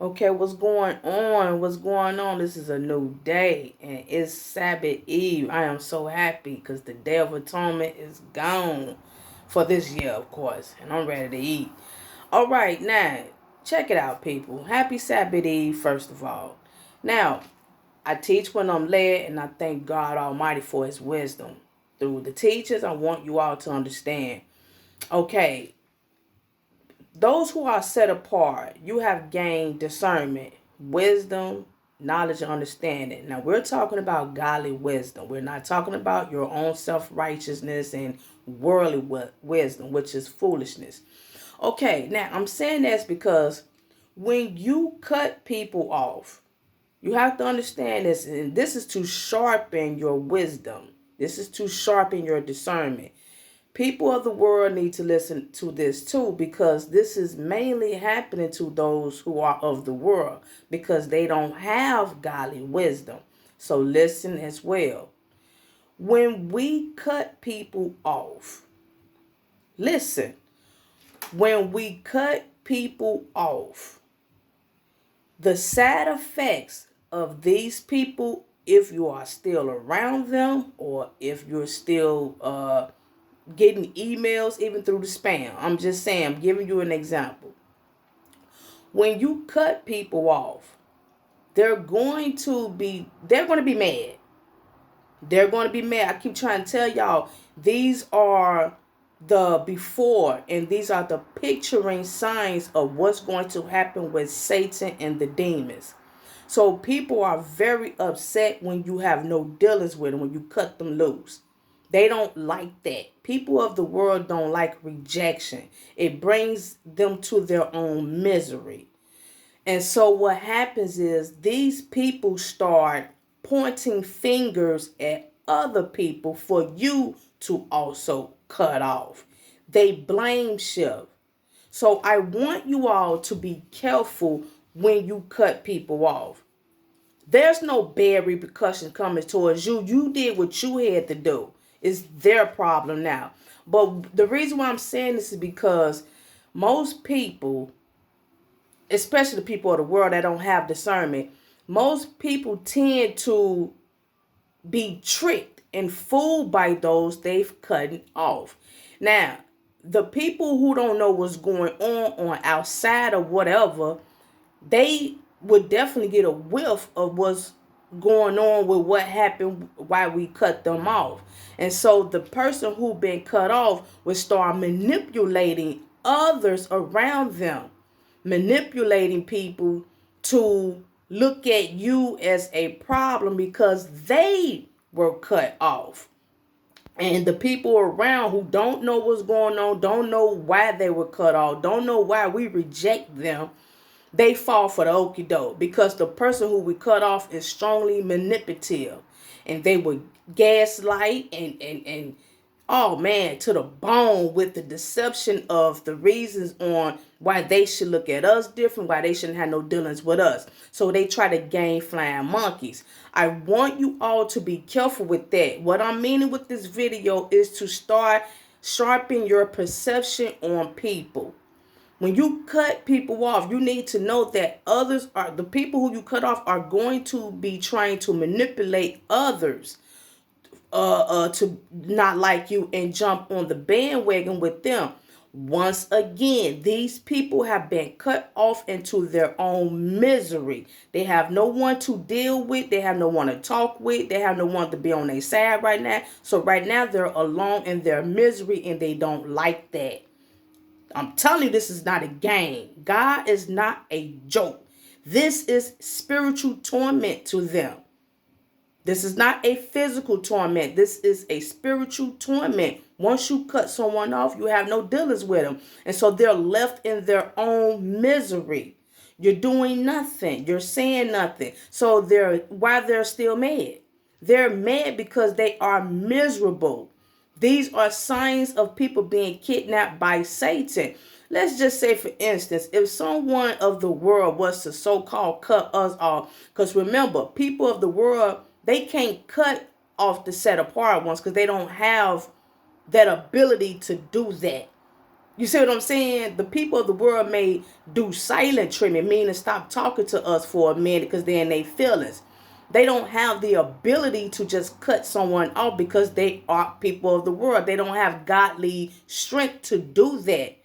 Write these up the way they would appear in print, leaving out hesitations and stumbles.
Okay, what's going on? What's going on? This is a new day and it's Sabbath Eve. I am so happy because the Day of Atonement is gone for this year, of course, and I'm ready to eat. All right, now, check it out, people. Happy Sabbath Eve, first of all. Now, I teach when I'm led, and I thank God Almighty for His wisdom. Through the teachers, I want you all to understand. Okay, those who are set apart, you have gained discernment, wisdom, knowledge, and understanding. Now, we're talking about godly wisdom. We're not talking about your own self righteousness and worldly wisdom, which is foolishness. Okay, now I'm saying this because when you cut people off, you have to understand this, and this is to sharpen your wisdom. This is to sharpen your discernment. People of the world need to listen to this too because this is mainly happening to those who are of the world because they don't have godly wisdom. So listen as well. When we cut people off, listen, when we cut people off, the side effects of these people, if you are still around them or if you're still getting emails even through the spam. I'm just saying, I'm giving you an example. When you cut people off, they're going to be mad. They're going to be mad. I keep trying to tell y'all, these are the before and these are the picturing signs of what's going to happen with Satan and the demons. So people are very upset when you have no dealings with them, when you cut them loose. They don't like that. People of the world don't like rejection. It brings them to their own misery. And so what happens is these people start pointing fingers at other people for you to also cut off. They blame shift. So I want you all to be careful when you cut people off. There's no bad repercussion coming towards you. You did what you had to do. It's their problem now. But the reason why I'm saying this is because most people, especially the people of the world that don't have discernment, most people tend to be tricked and fooled by those they've cut off. Now, the people who don't know what's going on outside or whatever, they would definitely get a whiff of what's going on with what happened why we cut them off. And so the person who been cut off would start manipulating others around them, manipulating people to look at you as a problem because they were cut off. And the people around who don't know what's going on, don't know why they were cut off, don't know why we reject them, they fall for the okie doke because the person who we cut off is strongly manipulative and they would gaslight and oh man, to the bone with the deception of the reasons on why they should look at us different, why they shouldn't have no dealings with us. So they try to gain flying monkeys. I want you all to be careful with that. What I'm meaning with this video is to start sharpen your perception on people. When you cut people off, you need to know that others are the people who you cut off are going to be trying to manipulate others to not like you and jump on the bandwagon with them. Once again, these people have been cut off into their own misery. They have no one to deal with. They have no one to talk with. They have no one to be on their side right now. So right now they're alone in their misery and they don't like that. I'm telling you, this is not a game. God is not a joke. This is spiritual torment to them. This is not a physical torment. This is a spiritual torment. Once you cut someone off, you have no dealings with them. And so they're left in their own misery. You're doing nothing. You're saying nothing. So why they're still mad? They're mad because they are miserable. These are signs of people being kidnapped by Satan. Let's just say, for instance, if someone of the world was to so-called cut us off, because remember, people of the world, they can't cut off the set apart ones because they don't have that ability to do that. You see what I'm saying? The people of the world may do silent treatment, meaning stop talking to us for a minute because they're in their feelings. They don't have the ability to just cut someone off because they are people of the world. They don't have godly strength to do that.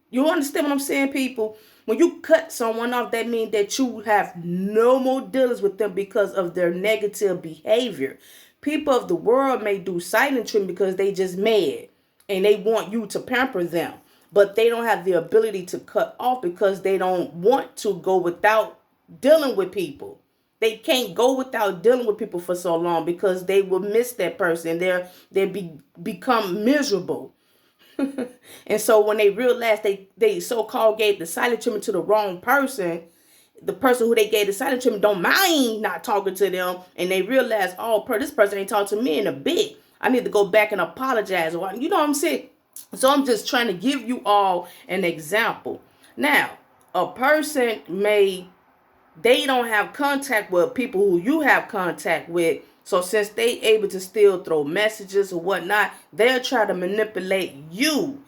You understand what I'm saying, people? When you cut someone off, that means that you have no more dealings with them because of their negative behavior. People of the world may do silent treatment because they just mad and they want you to pamper them. But they don't have the ability to cut off because they don't want to go without dealing with people. They can't go without dealing with people for so long because they will miss that person. Become miserable. And so when they realize they so-called gave the silent treatment to the wrong person, the person who they gave the silent treatment don't mind not talking to them, and they realize, oh, this person ain't talked to me in a bit. I need to go back and apologize. You know what I'm saying? So I'm just trying to give you all an example. Now, a person they don't have contact with people who you have contact with. So since they able to still throw messages or whatnot, they'll try to manipulate you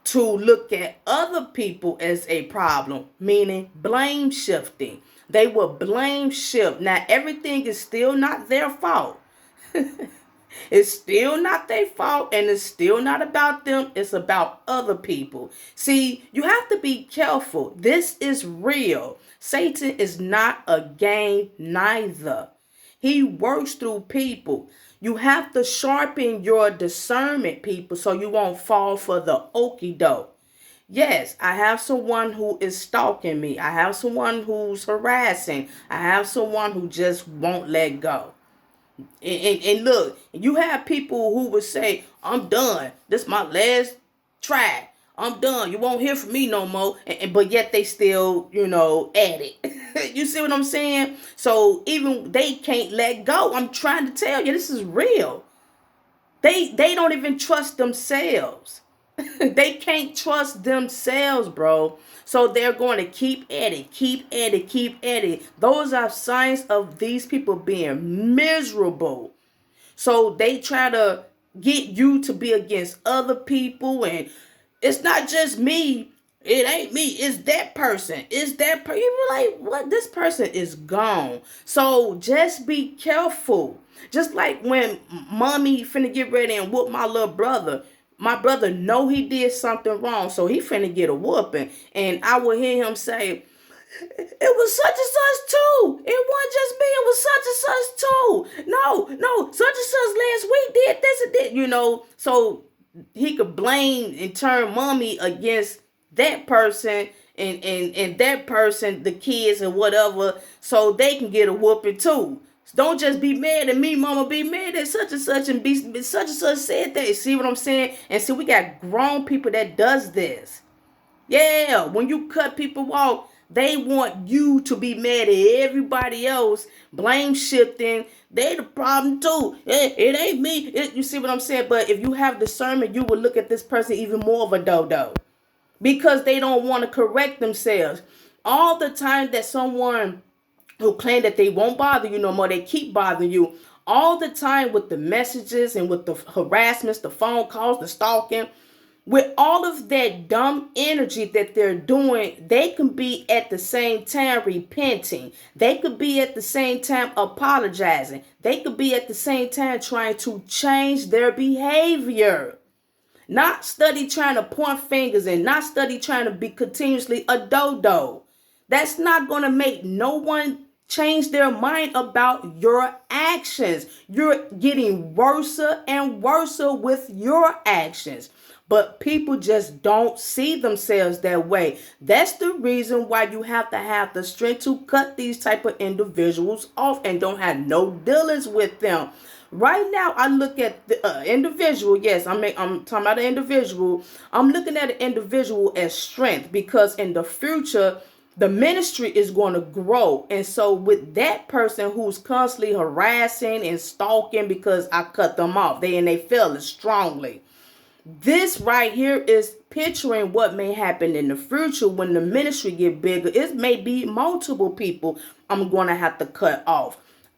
to look at other people as a problem, meaning blame shifting. They will blame shift. Now, everything is still not their fault. It's still not their fault, and it's still not about them. It's about other people. See, you have to be careful. This is real. Satan is not a game neither. He works through people. You have to sharpen your discernment, people, so you won't fall for the okie doke. Yes, I have someone who is stalking me. I have someone who's harassing. I have someone who just won't let go. And look, you have people who would say, I'm done. This is my last try. I'm done. You won't hear from me no more. But yet they still, at it. You see what I'm saying? So even they can't let go. I'm trying to tell you, this is real. They don't even trust themselves. They can't trust themselves, bro. So they're going to keep at it, keep at it, keep at it. Those are signs of these people being miserable. So they try to get you to be against other people. And it's not just me. It ain't me. It's that person. It's that person. You're like, what? This person is gone. So just be careful. Just like when mommy finna get ready and whoop my little brother. My brother know he did something wrong, so he finna get a whooping. And I will hear him say, it was such and such too. It wasn't just me. It was such and such too. No, such and such last week did this and that, So he could blame and turn mommy against that person and that person, the kids and whatever, so they can get a whooping too. Don't just be mad at me, mama. Be mad at such and such and be such and such said that. See what I'm saying? And see, we got grown people that does this. Yeah, when you cut people off, they want you to be mad at everybody else. Blame shifting. They the problem too. It ain't me. You see what I'm saying? But if you have discernment, you will look at this person even more of a dodo. Because they don't want to correct themselves. All the time that someone who claim that they won't bother you no more, they keep bothering you all the time with the messages and with the harassments, the phone calls, the stalking. With all of that dumb energy that they're doing, they can be at the same time repenting. They could be at the same time apologizing. They could be at the same time trying to change their behavior. Not study trying to point fingers and not study trying to be continuously a dodo. That's not going to make no one change their mind about your actions. You're getting worse and worse with your actions. But people just don't see themselves that way. That's the reason why you have to have the strength to cut these type of individuals off and don't have no dealings with them. Right now, I look at the individual. Yes, I'm talking about an individual. I'm looking at an individual as strength because in the future, the ministry is going to grow. And so with that person who's constantly harassing and stalking because I cut them off, they feel it strongly. This right here is picturing what may happen in the future when the ministry get bigger. It may be multiple people I'm going to have to cut off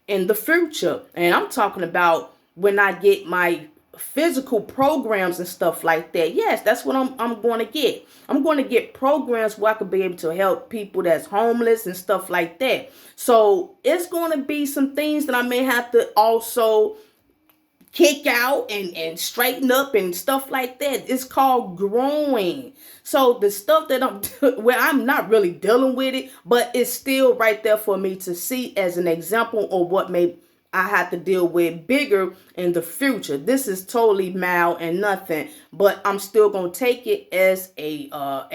in the future. And I'm talking about when I get my physical programs and stuff like that. Yes, that's what I'm going to get. I'm going to get programs where I could be able to help people that's homeless and stuff like that. So it's going to be some things that I may have to also kick out and straighten up and stuff like that. It's called growing. So the stuff that where I'm not really dealing with it, but it's still right there for me to see as an example of what may I have to deal with bigger in the future. This is totally mild and nothing, but I'm still gonna take it as a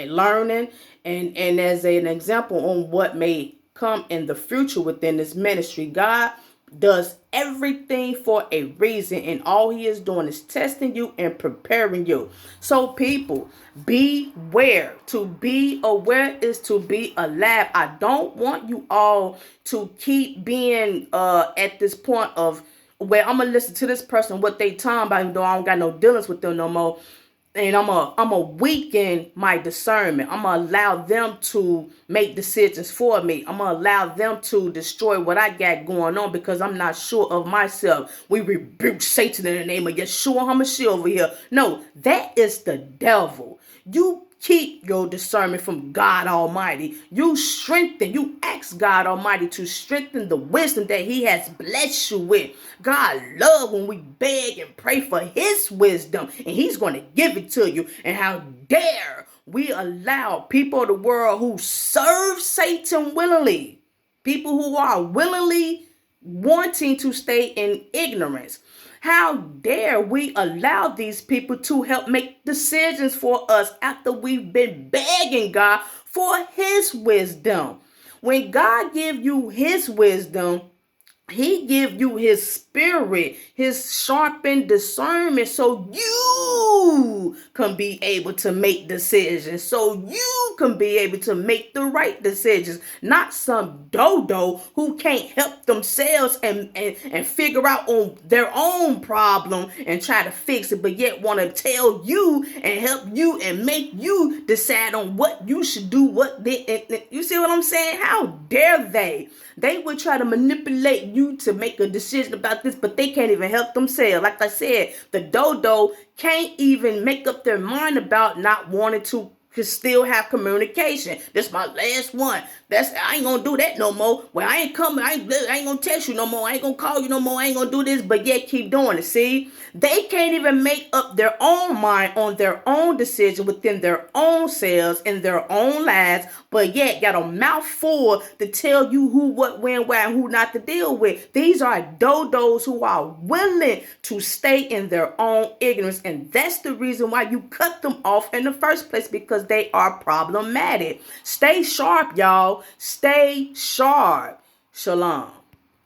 learning and as an example on what may come in the future within this ministry. God does everything for a reason, and all he is doing is testing you and preparing you. So people, beware. To be aware is to be alive. I don't want you all to keep being at this point of where I'm gonna listen to this person what they talking about, even though I don't got no dealings with them no more. And I'm a weaken my discernment. I'm gonna allow them to make decisions for me. I'm gonna allow them to destroy what I got going on because I'm not sure of myself. We rebuke Satan in the name of Yeshua HaMashiach over here. No, that is the devil. You keep your discernment from God Almighty. You ask God Almighty to strengthen the wisdom that he has blessed you with. God loves when we beg and pray for his wisdom, and he's going to give it to you. And how dare we allow people of the world who serve Satan willingly, people who are willingly wanting to stay in ignorance. How dare we allow these people to help make decisions for us after we've been begging God for his wisdom? When God gives you his wisdom, he give you his spirit, his sharpened discernment, so you can be able to make decisions, so you can be able to make the right decisions, not some dodo who can't help themselves and figure out on their own problem and try to fix it, but yet want to tell you and help you and make you decide on what you should do. You see what I'm saying? How dare they? They would try to manipulate you to make a decision about this, but they can't even help themselves. Like I said, the dodo can't even make up their mind about not wanting to still have communication. This my last one. I ain't gonna do that no more. Well, I ain't coming. I ain't gonna text you no more. I ain't gonna call you no more. I ain't gonna do this, but yet keep doing it. See, they can't even make up their own mind on their own decision within their own selves in their own lives, but yet got a mouthful to tell you who, what, when, why, and who not to deal with. These are dodos who are willing to stay in their own ignorance, and that's the reason why you cut them off in the first place, because they are problematic. Stay sharp, y'all. Stay sharp. Shalom.